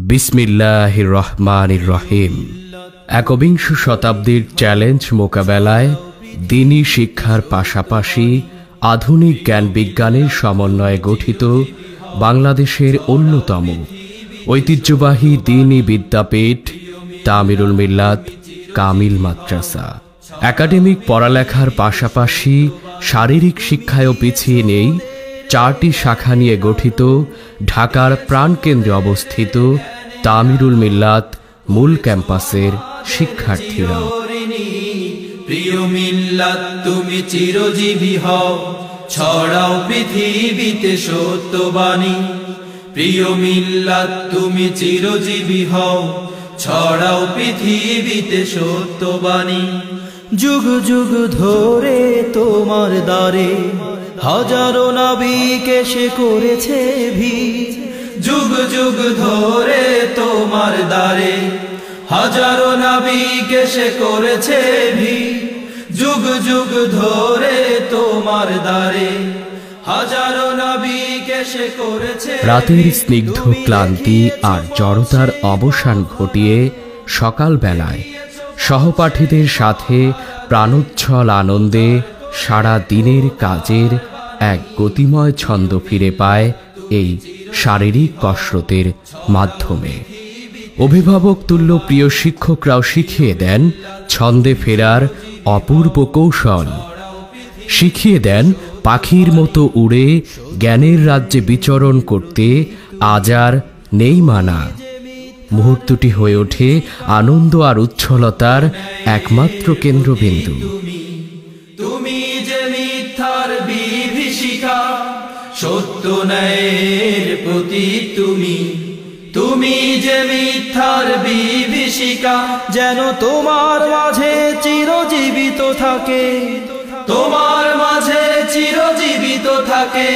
বিসমিল্লাহির রহমানির রহিম। একবিংশ শতাব্দীর চ্যালেঞ্জ মোকাবেলায় দ্বীনি শিক্ষার পাশাপাশি আধুনিক জ্ঞান বিজ্ঞানের সমন্বয়ে গঠিত বাংলাদেশের অন্যতম ঐতিহ্যবাহী দ্বীনি বিদ্যাপীঠ তামিরুল মিল্লাত কামিল মাদ্রাসা একাডেমিক পড়ালেখার পাশাপাশি শারীরিক শিক্ষায়ও পিছিয়ে নেই। 4টি শাখা নিয়ে গঠিত ঢাকার প্রাণকেন্দ্রে অবস্থিত তামিরুল মিল্লাত মূল ক্যাম্পাসের শিক্ষার্থীরা। প্রিয় মিল্লাত তুমি চিরজীবী হও, ছড়াও পৃথিবীতে সত্যবাণী। প্রিয় মিল্লাত তুমি চিরজীবী হও, ছড়াও পৃথিবীতে সত্যবাণী। যুগ যুগ ধরে তোমার দ্বারে হাজারো নবীকে সে করেছে ভিড়। যুগ যুগ ধরে তোমার দ্বারে হাজারো নবীকে সে করেছে ভিড়। যুগ যুগ ধরে তোমার দ্বারে হাজারো নবীকে সে করেছে। রাতের স্নিগ্ধ ক্লান্তি আর জড়তার অবসান ঘটিয়ে সকালবেলায় সহপাঠীদের সাথে প্রাণোচ্ছল আনন্দে সারা দিনের কাজের এক গতিময় ছন্দ ফিরে পায় এই শারীরিক কসরতের মাধ্যমে। অভিভাবক তুল্য প্রিয় শিক্ষকরাও শিখিয়ে দেন ছন্দে ফেরার অপূর্ব কৌশল, শিখিয়ে দেন পাখির মতো উড়ে জ্ঞানের রাজ্যে বিচরণ করতে আজ আর নেই মানা। মুহূর্তটি হয়ে ওঠে আনন্দ আর উচ্ছলতার একমাত্র কেন্দ্রবিন্দু। তুমি যে মিথ্যার বিভীষিকা, সত্য ন্যায়ের প্রতীক তুমি। তুমি যে মিথ্যার বিভীষিকা, যেন তোমার মাঝে চিরজীবিত থাকে, তোমার মাঝে চিরজীবিত থাকে।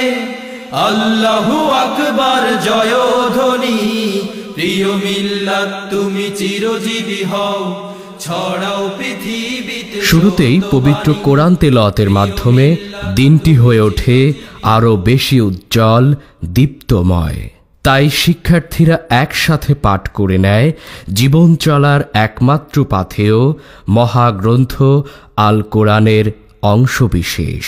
আল্লাহু আকবার জয়ধ্বনি। প্রিয় মিল্লাত তুমি চিরজীবী হও, ছড়াও পৃথিবীতে। শুরুতেই পবিত্র কোরআন তেলাওয়াতের মাধ্যমে দিনটি হয়ে ওঠে আরো বেশি উজ্জ্বল দীপ্তময়। তাই শিক্ষার্থীরা একসাথে পাঠ করে নেয় জীবন চলার একমাত্র পাথেয় মহাগ্রন্থ আল কোরআনের অংশবিশেষ।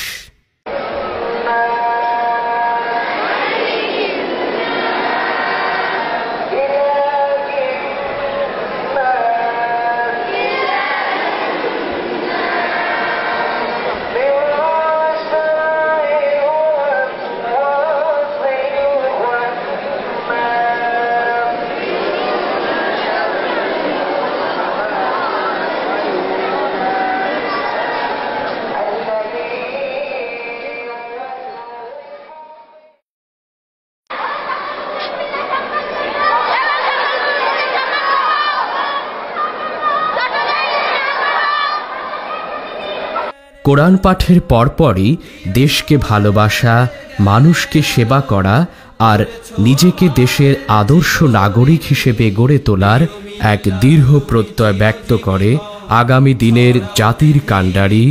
কোরআন পাঠের পরপরই দেশকে ভালোবাসা, মানুষকে সেবা করা আর নিজেকে দেশের আদর্শ নাগরিক হিসেবে গড়ে তোলার এক দৃঢ় প্রত্যয় ব্যক্ত করে আগামী দিনের জাতির কাণ্ডারি,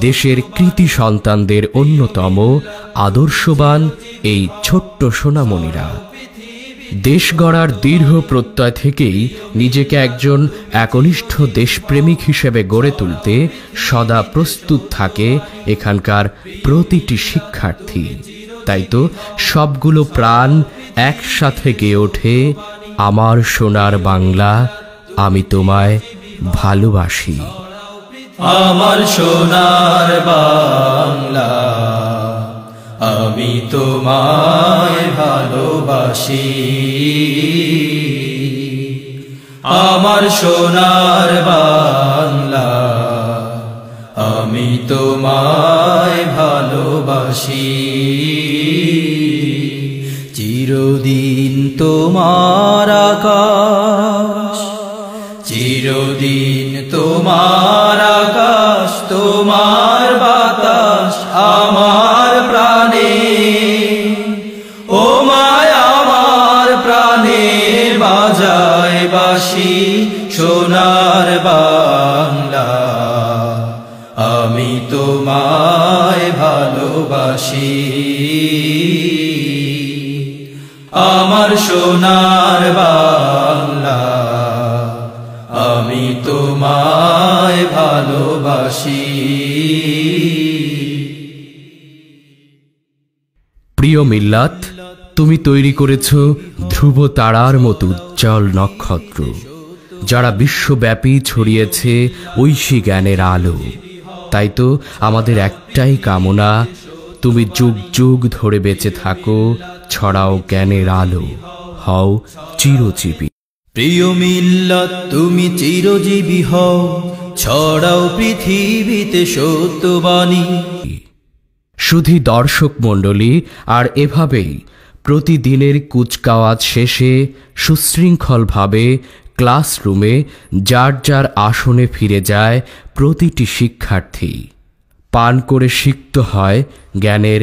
দেশের কৃতি সন্তানদের অন্যতম আদর্শবান এই ছোট্ট সোনামণিরা। দেশ গড়ার দৃঢ় প্রত্যয় থেকেই নিজেকে একজন একনিষ্ঠ দেশপ্রেমিক হিসেবে গড়ে তুলতে সদা প্রস্তুত থাকে এখানকার প্রতিটি শিক্ষার্থী। তাই তো সবগুলো প্রাণ একসাথে গেয়ে ওঠে আমার সোনার বাংলা, আমি তোমায় ভালোবাসি। আমার সোনার বাংলা, আমি তোমায় ভালোবাসি। আমার সোনার বাংলা, আমি তোমায় ভালোবাসি। চিরদিন তোমার আকাশ, চিরদিন তোমার আকাশ, তোমার বাতাস আমার প্রাণে। ও মায় আমার প্রাণে বাজায় বাঁশি সোনার বাংলা, আমি তোমায় ভালোবাসি। আমার সোনার বাংলা। তোমায় ভালোবাসি। প্রিয় মিল্লাত, তুমি তৈরি করেছ ধ্রুব তারার মতো উজ্জ্বল নক্ষত্র, যারা বিশ্বব্যাপী ছড়িয়েছে ঐশী জ্ঞানের আলো। তাই তো আমাদের একটাই কামনা, তুমি যুগ যুগ ধরে বেঁচে থাকো, ছড়াও জ্ঞানের আলো, হও চিরজীবী। প্রিয় মিল্লাত, তুমি চিরজীবী হও, ছড়াও পৃথিবীতে সত্যবাণী। শুধু দর্শক মণ্ডলী, আর এভাবেই প্রতিদিনের কুচকাওয়াজ শেষে সুশৃঙ্খলভাবে ক্লাসরুমে যার যার আসনে ফিরে যায় প্রতিটি শিক্ষার্থী। পান করে সিক্ত হয় জ্ঞানের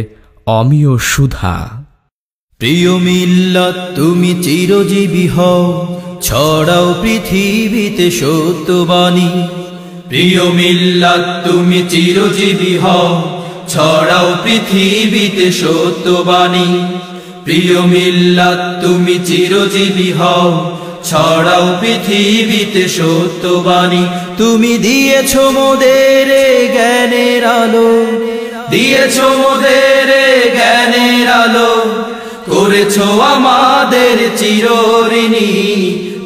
অমীয় সুধা। প্রিয় মিল্লাত, তুমি চিরজীবী হও, ছড়াও পৃথিবীতে সত্যবাণী। প্রিয় মিল্লাত, তুমি চিরজীবী হও, ছড়াও পৃথিবীতে সত্যবাণী। প্রিয় মিল্লাত, তুমি চিরজীবী হও, ছড়াও পৃথিবীতে সত্যবাণী। তুমি দিয়েছ মোদের জ্ঞানের আলো, দিয়েছ মোদের জ্ঞানের আলো, করেছ আমাদের চিরঋণী।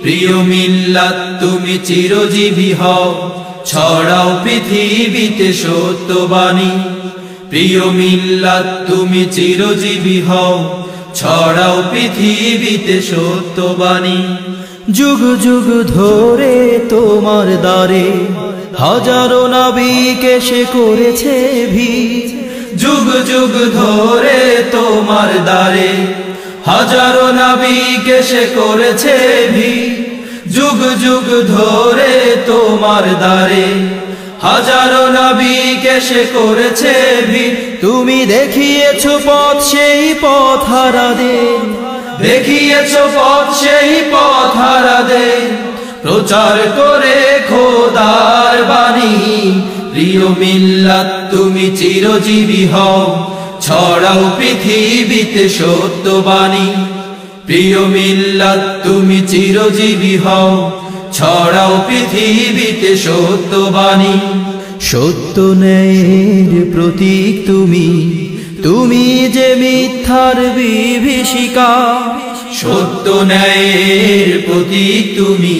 প্রিয় মিল্লাত, তুমি চিরজীবী হও, ছড়াও পৃথিবীতে সত্যবাণী। প্রিয় মিল্লাত, তুমি চিরজীবী হও, ছড়াও পৃথিবীতে সত্যবাণী। যুগ যুগ ধরে তোমার দ্বারে হাজারো নবীকে সে করেছে ভিড়। যুগ যুগ ধরে তোমার দ্বারে হাজারো নবীকে সে করেছে ভিড়। যুগ যুগ ধরে তোমার দ্বারে হাজারো নবীকে সে করেছে ভিড়। তুমি দেখিয়েছ পথ সেই পথ হারাদের, দেখিয়েছ পথ সেই পথ হারাদের, প্রচার করে খোদার বাণী। প্রিয় মিল্লাত, তুমি চিরজীবী হও, ছড়াও পৃথিবীতে সত্যবাণী। প্রিয় মিল্লাত, তুমি চিরজীবী হও, ছড়াও পৃথিবীতে সত্যবাণী। সত্য ন্যায়ের প্রতীক তুমি, তুমি যে মিথ্যার বিভীষিকা। সত্য ন্যায়ের প্রতীক তুমি,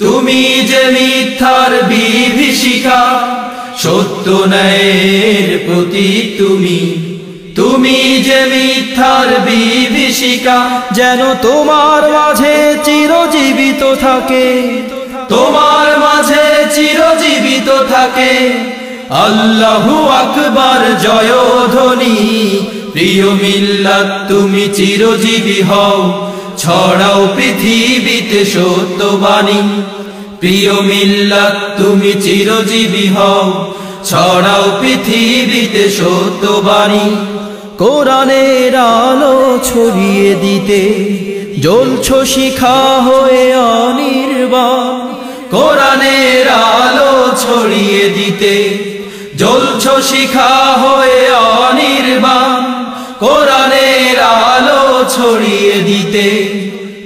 তুমি যে মিথ্যার বিভীষিকা। সত্য ন্যায়ের প্রতীক তুমি, তুমি যে মিথ্যার বিভীষিকা। যেন তোমার মাঝে চিরজীবিত থাকে, তোমার মাঝে চিরজীবিত থাকে আল্লাহু আকবার জয়ধ্বনি। প্রিয় মিল্লাত, তুমি চিরজীবী হও, ছড়াও পৃথিবীতে সত্যবাণী। প্রিয় মিল্লাত, তুমি চিরজীবী হও, ছড়াও পৃথিবীতে সত্যবাণী। কোরআনের আলো ছড়িয়ে দিতে জ্বলছ শিখা হয়ে অনির্বাণ। কোরআনের আলো ছড়িয়ে দিতে জ্বলছ শিখা হয়ে অনির্বাণ। কোরআনের আলো ছড়িয়ে দিতে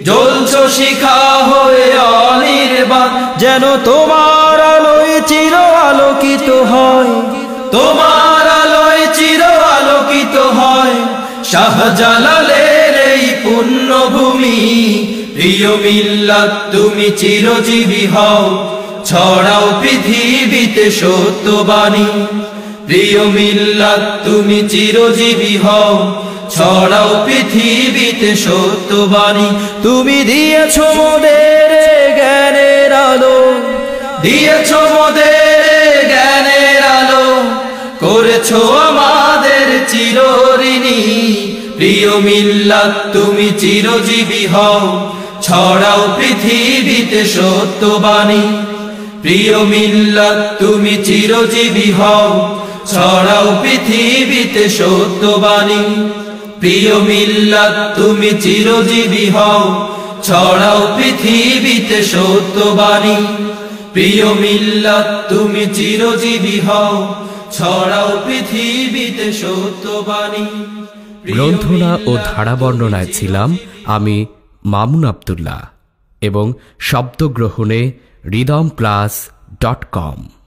জ্বলছ শিখা হয়ে অনির্বাণ। যেন তোমার আলোয় চির আলোকিত হয়, তোমার আলোয় চির আলোকিত হয় শাহজালালের এই পুণ্যভূমি। প্রিয় মিল্লাত, তুমি চিরজীবী হও, ছড়াও পৃথিবীতে সত্যবাণী। প্রিয় মিল্লাত, তুমি চিরজীবী হও, ছড়াও পৃথিবীতে সত্যবাণী। তুমি দিয়েছ মোদের জ্ঞানের আলো, দিয়েছ মোদের জ্ঞানের আলো, করেছ আমাদের চিরঋণী। প্রিয় মিল্লাত, তুমি চিরজীবী হও, ছড়াও পৃথিবীতে সত্যবাণী। প্রিয় মিল্লাত, তুমি চিরজীবী হও, ছড়াও পৃথিবীতে সত্যবাণী। প্রিয় মিল্লাত, তুমি চিরজীবী হও, ছড়াও পৃথিবীতে সত্যবাণী। প্রিয় মিল্লাত, তুমি চিরজীবী হও, ছড়াও পৃথিবীতে সত্যবাণী। গ্রন্থনা ও ধারা বর্ণনায় ছিলাম আমি মামুন আব্দুল্লাহ এবং শব্দগ্রহণে rhythmclass.com।